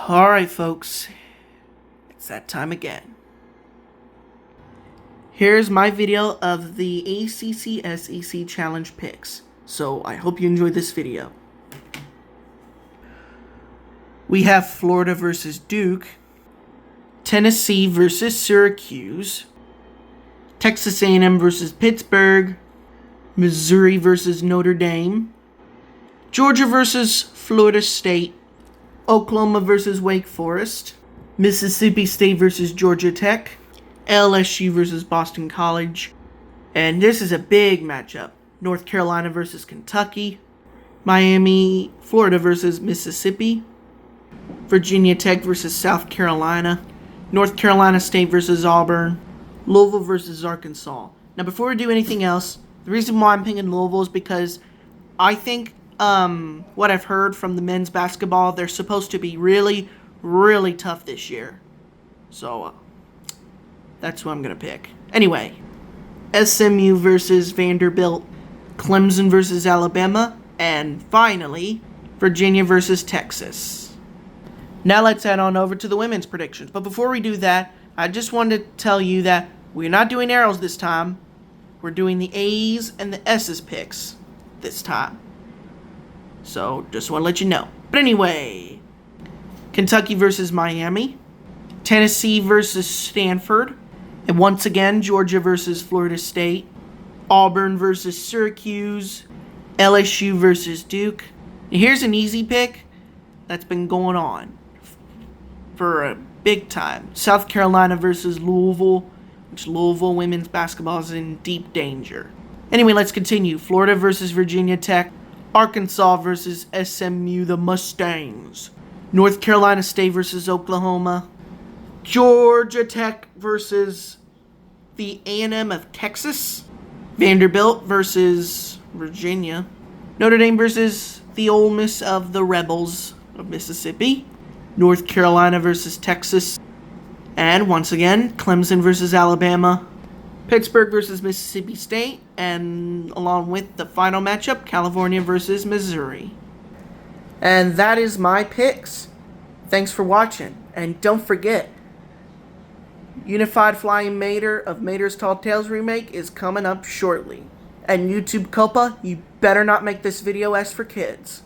Alright folks, it's that time again. Here's my video of the ACC-SEC Challenge picks, so I hope you enjoyed this video. We have Florida versus Duke, Tennessee versus Syracuse, Texas A&M versus Pittsburgh, Missouri versus Notre Dame, Georgia versus Florida State, Oklahoma versus Wake Forest, Mississippi State versus Georgia Tech, LSU versus Boston College, and this is a big matchup. North Carolina versus Kentucky, Miami, Florida versus Mississippi, Virginia Tech versus South Carolina, North Carolina State versus Auburn, Louisville versus Arkansas. Now before we do anything else, the reason why I'm picking Louisville is because I think what I've heard from the men's basketball, they're supposed to be really, really tough this year. So, that's who I'm going to pick. Anyway, SMU versus Vanderbilt, Clemson versus Alabama, and finally, Virginia versus Texas. Now let's head on over to the women's predictions. But before we do that, I just wanted to tell you that we're not doing arrows this time. We're doing the A's and the S's picks this time. So, just want to let you know. But anyway, Kentucky versus Miami, Tennessee versus Stanford, and once again, Georgia versus Florida State, Auburn versus Syracuse, LSU versus Duke. And here's an easy pick that's been going on for a big time. South Carolina versus Louisville, which Louisville women's basketball is in deep danger. Anyway, let's continue. Florida versus Virginia Tech, Arkansas versus SMU, the Mustangs, North Carolina State versus Oklahoma, Georgia Tech versus the A&M of Texas, Vanderbilt versus Virginia, Notre Dame versus the Ole Miss of the Rebels of Mississippi, North Carolina versus Texas, and once again, Clemson versus Alabama, Pittsburgh versus Mississippi State, and along with the final matchup, California versus Missouri. And that is my picks. Thanks for watching. And don't forget, Unified Flying Mater of Mater's Tall Tales remake is coming up shortly. And YouTube Copa, you better not make this video S for kids.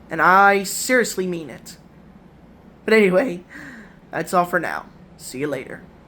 And I seriously mean it. But anyway, that's all for now. See you later.